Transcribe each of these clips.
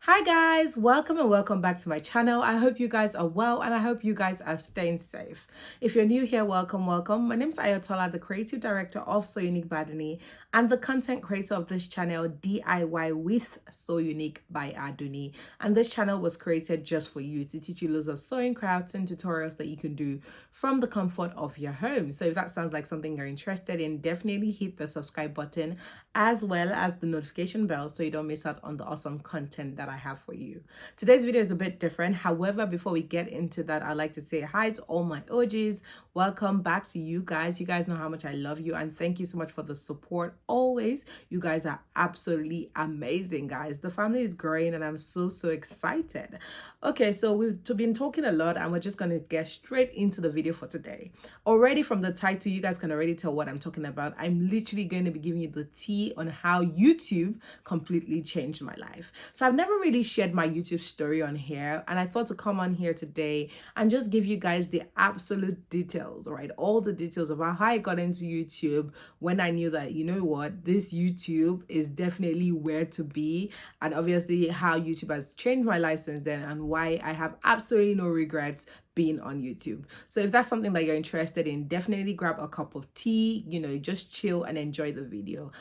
Hi guys, welcome and welcome back to my channel. I hope you guys are well and I hope you guys are staying safe. If you're new here, welcome. My name is Ayotola, the creative director of So Unique by Adunni and the content creator of this channel, DIY with So Unique by Adunni. And this channel was created just for you to teach you loads of sewing, crafts and tutorials that you can do from the comfort of your home. So if that sounds like something you're interested in, definitely hit the subscribe button as well as the notification bell so you don't miss out on the awesome content that I have for you. Today's video is a bit different. However, before we get into that, I'd like to say hi to all my OGs. Welcome back to you guys. You guys know how much I love you and thank you so much for the support always. You guys are absolutely amazing, guys. The family is growing and I'm so excited. Okay, so we've been talking a lot and we're just going to get straight into the video for today. Already from the title, you guys can already tell what I'm talking about. I'm literally going to be giving you the tea on how YouTube completely changed my life. So I've never really shared my YouTube story on here and I thought to come on here today and just give you guys the absolute details, right? All the details about how I got into YouTube when I knew that, you know what, this YouTube is definitely where to be, and obviously how YouTube has changed my life since then and why I have absolutely no regrets being on YouTube. So if that's something that you're interested in, definitely grab a cup of tea, just chill and enjoy the video.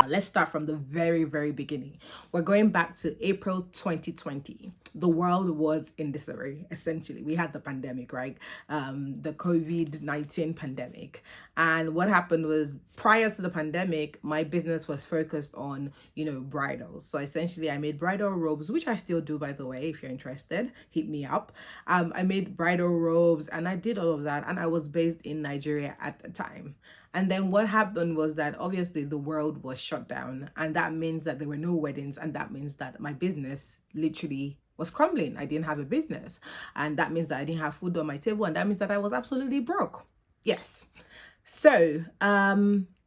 Let's start from the very beginning. We're going back to April 2020. The world was in disarray, essentially. We had the pandemic, right? The COVID-19 pandemic. And what happened was, prior to the pandemic, my business was focused on, bridals. So essentially, I made bridal robes, which I still do, by the way. If you're interested, hit me up. I made bridal robes and I did all of that. And I was based in Nigeria at the time. And then what happened was that obviously the world was shut down, and that means that there were no weddings, and that means that my business literally was crumbling. I didn't have a business, and that means that I didn't have food on my table, and that means that I was absolutely broke. Yes. So,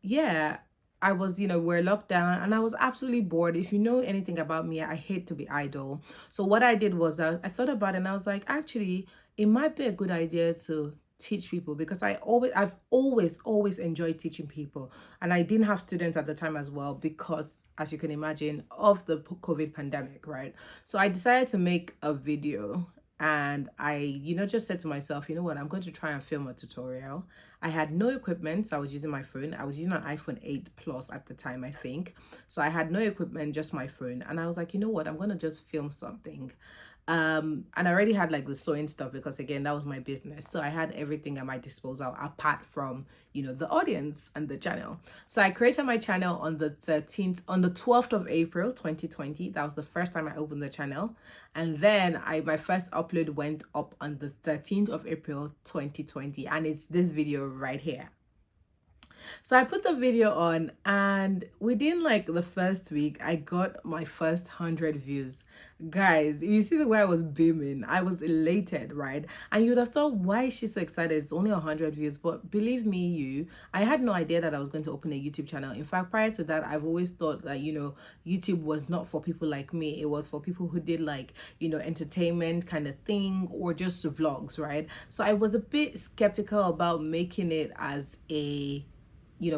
yeah, I was, we're locked down and I was absolutely bored. If you know anything about me, I hate to be idle. So what I did was I thought about it and I was like, actually, it might be a good idea to teach people, because I've always enjoyed teaching people, and I didn't have students at the time as well because, as you can imagine, of the COVID pandemic, right? So I decided to make a video and I just said to myself, you know what, I'm going to try and film a tutorial. I had no equipment, so I was using my phone. I was using an iPhone 8 Plus at the time, I think. So I had no equipment, just my phone, and I was like, you know what, I'm going to just film something. And I already had like the sewing stuff, because again, that was my business. So I had everything at my disposal apart from, the audience and the channel. So I created my channel on the 12th of April 2020. That was the first time I opened the channel. And then my first upload went up on the 13th of April 2020, and it's this video right here. So I put the video on, and within like the first week, I got my first 100 views. Guys, you see the way I was beaming, I was elated, right? And you would have thought, why is she so excited? It's only 100 views. But believe me, I had no idea that I was going to open a YouTube channel. In fact, prior to that, I've always thought that, YouTube was not for people like me. It was for people who did like, entertainment kind of thing, or just vlogs, right? So I was a bit skeptical about making it as a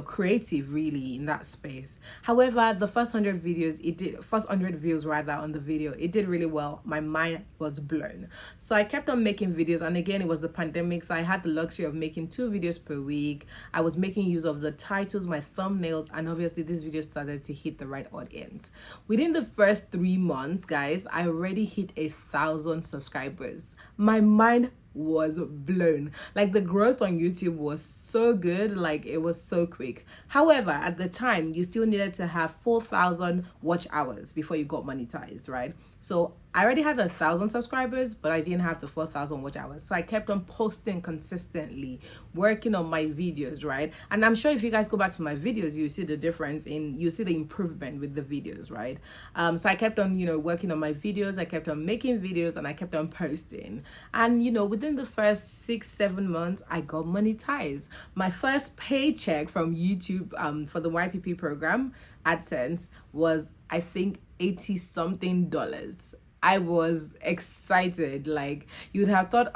creative, really, in that space. However, the first 100 views, first 100 views rather on the video, it did really well. My mind was blown. So I kept on making videos, and again, it was the pandemic, so I had the luxury of making 2 videos per week. I was making use of the titles, my thumbnails, and obviously this video started to hit the right audience. Within the first 3 months, guys, I already hit 1,000 subscribers. My mind was blown. Like, the growth on YouTube was so good, like it was so quick. However, at the time, you still needed to have 4,000 watch hours before you got monetized, right? So I already had 1,000 subscribers, but I didn't have the 4,000 watch hours. So I kept on posting consistently, working on my videos, right? And I'm sure if you guys go back to my videos, you see the difference you see the improvement with the videos, right? So I kept on, working on my videos. I kept on making videos and I kept on posting. And, within the first 6-7 months, I got monetized. My first paycheck from YouTube for the YPP program, AdSense, was, I think, $80 something. I was excited. Like, you'd have thought,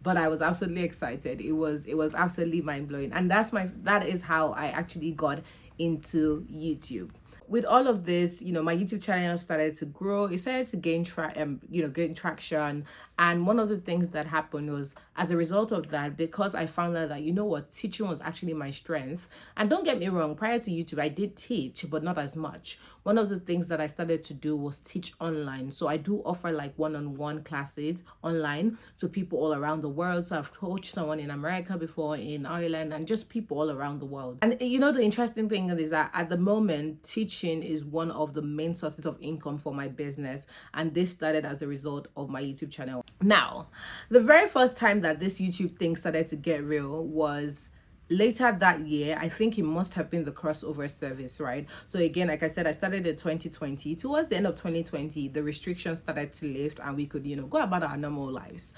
but I was absolutely excited. It was absolutely mind-blowing. And that is how I actually got into YouTube. With all of this, my YouTube channel started to grow. It started to gain gain traction. And one of the things that happened was, as a result of that, because I found out that, teaching was actually my strength. And don't get me wrong, prior to YouTube, I did teach, but not as much. One of the things that I started to do was teach online. So I do offer like one-on-one classes online to people all around the world. So I've coached someone in America before, in Ireland, and just people all around the world. And the interesting thing is that at the moment, teaching is one of the main sources of income for my business. And this started as a result of my YouTube channel. Now, the very first time that this YouTube thing started to get real was later that year. I think it must have been the crossover service, right? So again, like I said, I started in 2020. Towards the end of 2020, the restrictions started to lift and we could, go about our normal lives.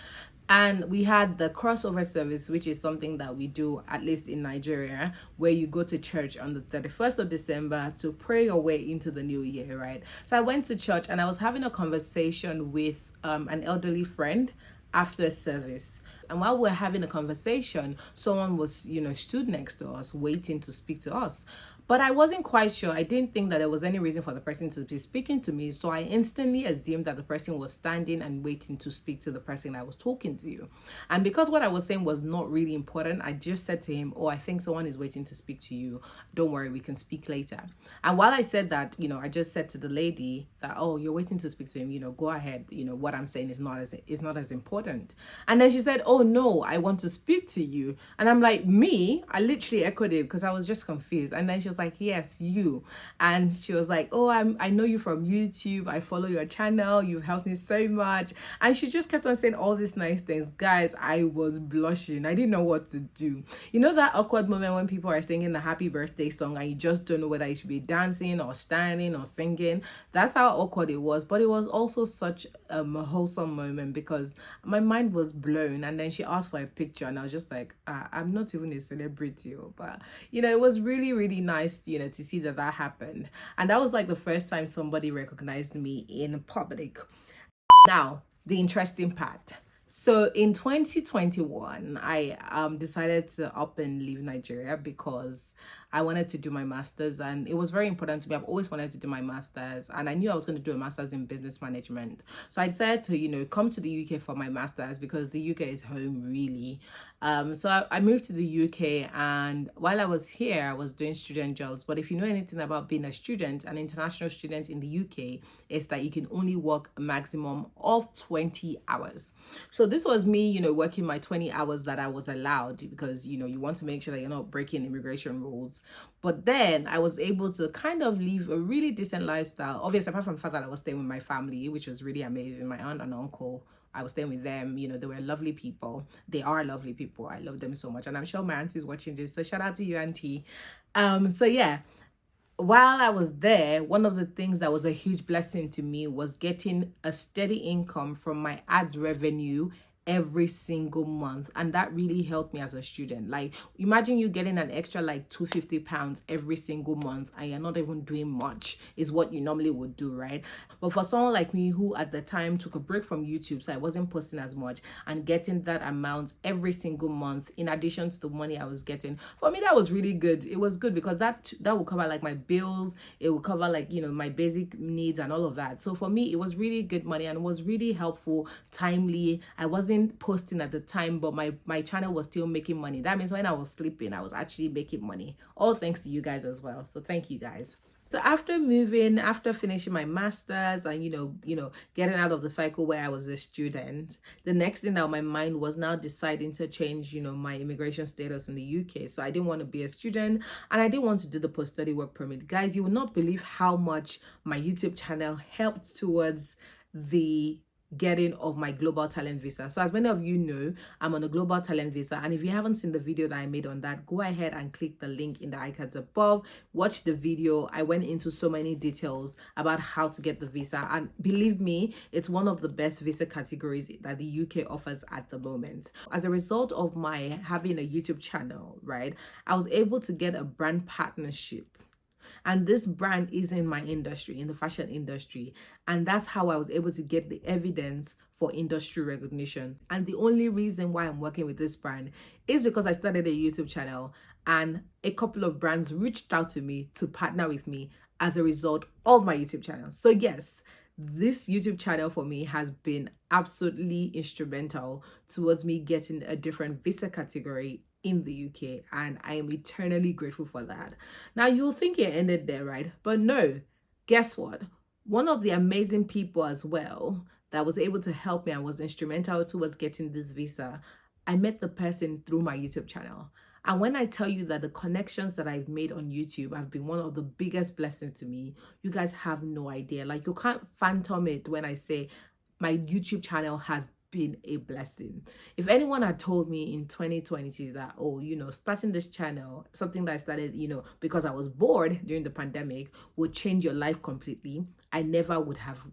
And we had the crossover service, which is something that we do, at least in Nigeria, where you go to church on the 31st of December to pray your way into the new year, right? So I went to church and I was having a conversation with an elderly friend after service. And while we're having a conversation, someone was, stood next to us waiting to speak to us. But I wasn't quite sure. I didn't think that there was any reason for the person to be speaking to me. So I instantly assumed that the person was standing and waiting to speak to the person I was talking to. And because what I was saying was not really important, I just said to him, "Oh, I think someone is waiting to speak to you. Don't worry, we can speak later." And while I said that, I just said to the lady that, "Oh, you're waiting to speak to him, go ahead. What I'm saying is not as important." And then she said, "Oh no, I want to speak to you." And I'm like, "Me?" I literally echoed it because I was just confused. And then she was like, "Yes, you." And she was like, "Oh, I know you from YouTube. I follow your channel. You've helped me so much." And she just kept on saying all these nice things. Guys, I was blushing. I didn't know what to do. That awkward moment when people are singing the happy birthday song and you just don't know whether you should be dancing or standing or singing. That's how awkward it was. But it was also such a wholesome moment because my mind was blown. And then she asked for a picture and I was just like, I'm not even a celebrity. But, it was really, really nice, to see that happened. And that was like the first time somebody recognized me in public. Now, the interesting part. So in 2021, I decided to up and leave Nigeria because I wanted to do my master's and it was very important to me. I've always wanted to do my master's and I knew I was going to do a master's in business management. So I decided to, come to the UK for my master's because the UK is home really. So I moved to the UK and while I was here, I was doing student jobs. But if you know anything about being a student, an international student in the UK, is that you can only work a maximum of 20 hours. So this was me, working my 20 hours that I was allowed because, you want to make sure that you're not breaking immigration rules. But then I was able to kind of live a really decent lifestyle. Obviously, apart from the fact that I was staying with my family, which was really amazing. My aunt and uncle, I was staying with them. They were lovely people. They are lovely people. I love them so much. And I'm sure my auntie's watching this. So shout out to you, auntie. So yeah. While I was there, one of the things that was a huge blessing to me was getting a steady income from my ads revenue every single month, and that really helped me as a student. Like, imagine you getting an extra like £250 every single month and you're not even doing much, is what you normally would do, right? But for someone like me who at the time took a break from YouTube, so I wasn't posting as much, and getting that amount every single month in addition to the money I was getting, for me that was really good. It was good because that would cover like my bills, it would cover like my basic needs and all of that. So for me it was really good money and it was really helpful, timely. I wasn't posting at the time, but my channel was still making money. That means when I was sleeping, I was actually making money, all thanks to you guys as well. So thank you guys. So after finishing my master's and getting out of the cycle where I was a student, the next thing that my mind was now deciding to change my immigration status in the UK. So I didn't want to be a student and I didn't want to do the post-study work permit. Guys, you will not believe how much my YouTube channel helped towards the getting of my global talent visa. So as many of you know, I'm on a global talent visa, and if you haven't seen the video that I made on that, go ahead and click the link in the icons above, watch the video. I went into so many details about how to get the visa, and believe me, it's one of the best visa categories that the UK offers at the moment. As a result of my having a YouTube channel, right, I was able to get a brand partnership. And this brand is in my industry, in the fashion industry. And that's how I was able to get the evidence for industry recognition. And the only reason why I'm working with this brand is because I started a YouTube channel and a couple of brands reached out to me to partner with me as a result of my YouTube channel. So yes, this YouTube channel for me has been absolutely instrumental towards me getting a different visa category in the UK, and I am eternally grateful for that. Now you'll think it ended there, right? But no, guess what? One of the amazing people as well that was able to help me and was instrumental towards getting this visa, I met the person through my YouTube channel. And when I tell you that the connections that I've made on YouTube have been one of the biggest blessings to me, you guys have no idea. Like, you can't phantom it when I say my YouTube channel has been a blessing. If anyone had told me in 2020 that, oh, starting this channel, something that I started, because I was bored during the pandemic, would change your life completely, I never would have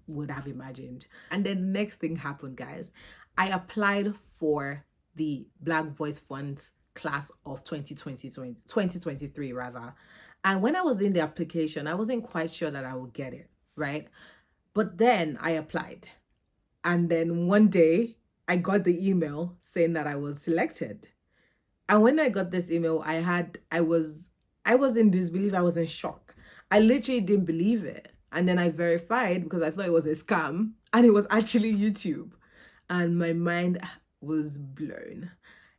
imagined. And then the next thing happened, guys. I applied for the Black Voice Funds class of 2023 rather. And when I was in the application, I wasn't quite sure that I would get it, right? But then I applied. And then one day I got the email saying that I was selected. And when I got this email, I was in disbelief. I was in shock. I literally didn't believe it. And then I verified because I thought it was a scam, and it was actually YouTube. And my mind was blown.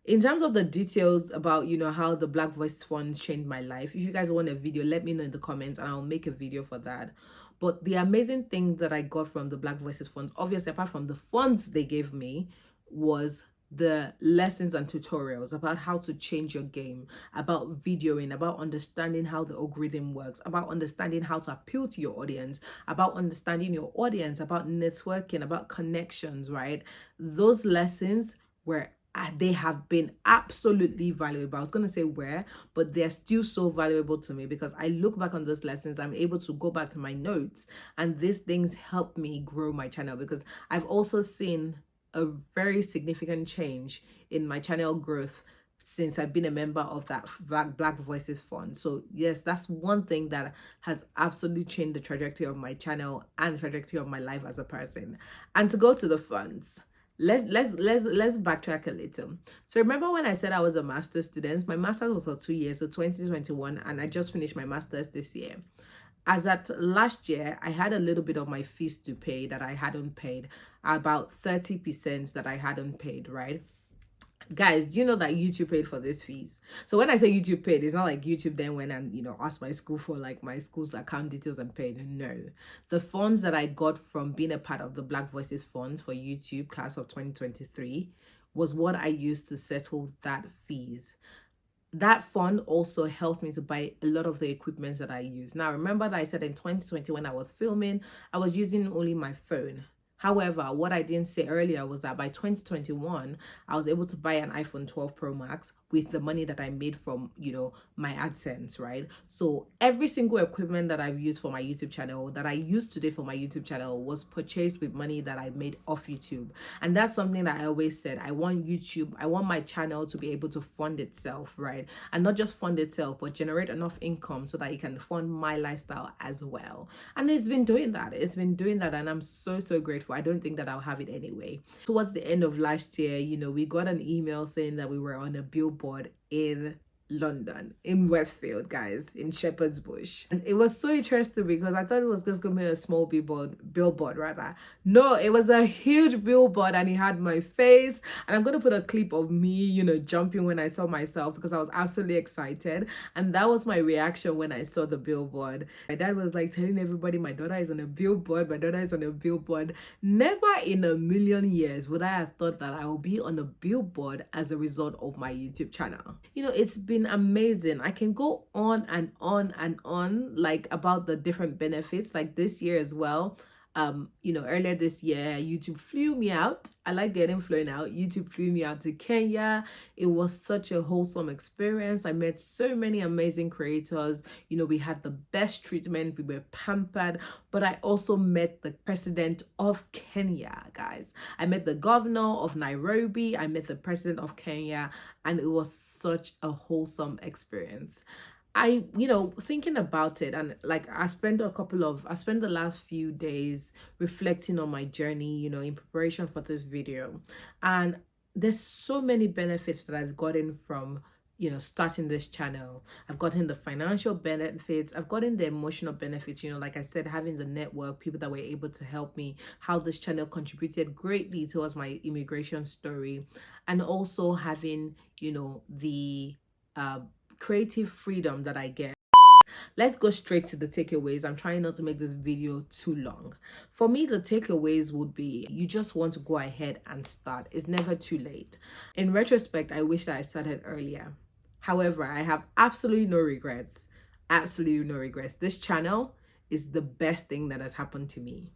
In terms of the details about, how the Black Voice Funds changed my life, if you guys want a video, let me know in the comments and I'll make a video for that. But the amazing thing that I got from the Black Voices Funds, obviously apart from the funds they gave me, was the lessons and tutorials about how to change your game, about videoing, about understanding how the algorithm works, about understanding how to appeal to your audience, about understanding your audience, about networking, about connections, right? Those lessons they have been absolutely valuable. I was going to say where, but they're still so valuable to me because I look back on those lessons, I'm able to go back to my notes, and these things help me grow my channel because I've also seen a very significant change in my channel growth since I've been a member of that Black Voices Fund. So yes, that's one thing that has absolutely changed the trajectory of my channel and the trajectory of my life as a person. And to go to the funds, let's backtrack a little. So remember when I said I was a master's student? My master's was for 2 years, so 2021, and I just finished my master's this year. As at last year, I had a little bit of my fees to pay that I hadn't paid, about 30% that I hadn't paid, right? Guys, do you know that YouTube paid for these fees? So when I say YouTube paid, it's not like YouTube then went and, asked my school for like my school's account details and paid. No. The funds that I got from being a part of the Black Voices Funds for YouTube class of 2023 was what I used to settle that fees. That fund also helped me to buy a lot of the equipment that I use. Now, remember that I said in 2020 when I was filming, I was using only my phone. However, what I didn't say earlier was that by 2021, I was able to buy an iPhone 12 Pro Max with the money that I made from, my AdSense, right? So every single equipment that I've used for my YouTube channel, that I used today for my YouTube channel, was purchased with money that I made off YouTube. And that's something that I always said. I want my channel to be able to fund itself, right? And not just fund itself, but generate enough income so that it can fund my lifestyle as well. And it's been doing that. And I'm so, so grateful. I don't think that I'll have it anyway. Towards the end of last year, we got an email saying that we were on a billboard in London, in Westfield, guys, in Shepherd's Bush. And it was so interesting because I thought it was just going to be a small billboard rather. No, it was a huge billboard and it had my face. And I'm going to put a clip of me, jumping when I saw myself because I was absolutely excited. And that was my reaction when I saw the billboard. My dad was like telling everybody, my daughter is on a billboard, my daughter is on a billboard. Never in a million years would I have thought that I would be on a billboard as a result of my YouTube channel. It's been amazing. I can go on and on and on like about the different benefits. Like this year as well, earlier this year, YouTube flew me out. I like getting flown out. YouTube flew me out to Kenya. It was such a wholesome experience. I met so many amazing creators. We had the best treatment. We were pampered. But I also met the president of Kenya, guys. I met the governor of Nairobi. I met the president of Kenya. And it was such a wholesome experience. Thinking about it, and like I spent the last few days reflecting on my journey, in preparation for this video. And there's so many benefits that I've gotten from starting this channel. I've gotten the financial benefits, I've gotten the emotional benefits, like I said, having the network, people that were able to help me, how this channel contributed greatly towards my immigration story, and also having, the creative freedom that I get. Let's go straight to the takeaways. I'm trying not to make this video too long. For me, the takeaways would be, you just want to go ahead and start. It's never too late. In retrospect, I wish that I started earlier. However, I have absolutely no regrets. Absolutely no regrets. This channel is the best thing that has happened to me.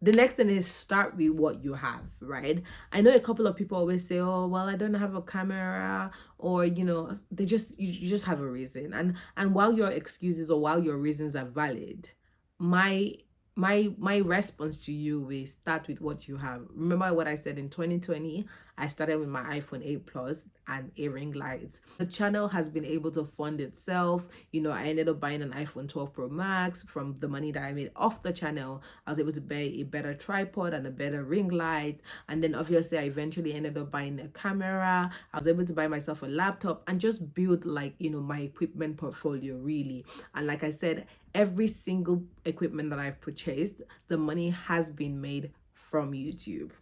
The next thing is start with what you have, right? I know a couple of people always say, oh, well, I don't have a camera, or, you just have a reason. And while your excuses or while your reasons are valid, my response to you is start with what you have. Remember what I said in 2020? I started with my iPhone 8 Plus and a ring light. The channel has been able to fund itself. I ended up buying an iPhone 12 Pro Max from the money that I made off the channel. I was able to buy a better tripod and a better ring light. And then obviously I eventually ended up buying a camera. I was able to buy myself a laptop and just build my equipment portfolio really. And like I said, every single equipment that I've purchased, the money has been made from YouTube.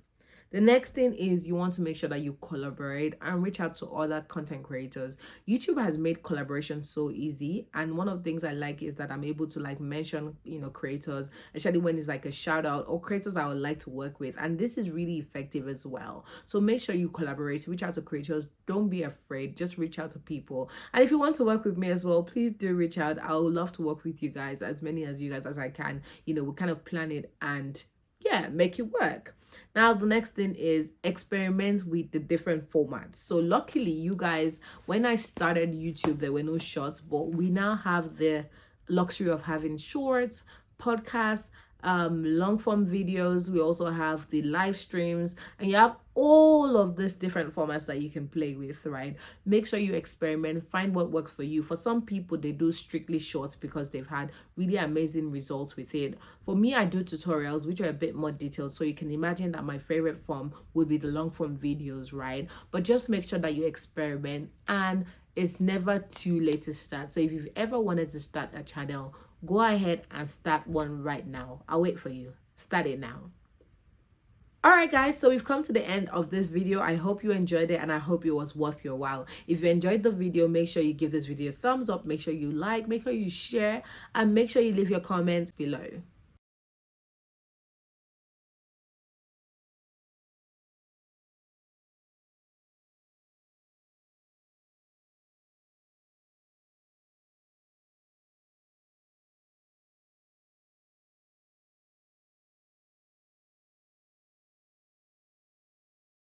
The next thing is you want to make sure that you collaborate and reach out to other content creators. YouTube has made collaboration so easy. And one of the things I like is that I'm able to mention, creators, especially when it's a shout out or creators I would like to work with. And this is really effective as well. So make sure you collaborate, reach out to creators. Don't be afraid. Just reach out to people. And if you want to work with me as well, please do reach out. I would love to work with you guys, as many as you guys as I can. We kind of plan it and make it work. Now, the next thing is experiment with the different formats. So luckily, you guys, when I started YouTube, there were no shorts, but we now have the luxury of having shorts, podcasts, long form videos. We also have the live streams, and you have all of these different formats that you can play with, right? Make sure you experiment, find what works for you. For some people, they do strictly shorts because they've had really amazing results with it. For me, I do tutorials, which are a bit more detailed. So you can imagine that my favorite form would be the long form videos, right? But just make sure that you experiment, and it's never too late to start. So if you've ever wanted to start a channel, go ahead and start one right now. I'll wait for you. Start it now. All right, guys, so we've come to the end of this video. I hope you enjoyed it, and I hope it was worth your while. If you enjoyed the video, make sure you give this video a thumbs up, make sure you like, make sure you share, and make sure you leave your comments below.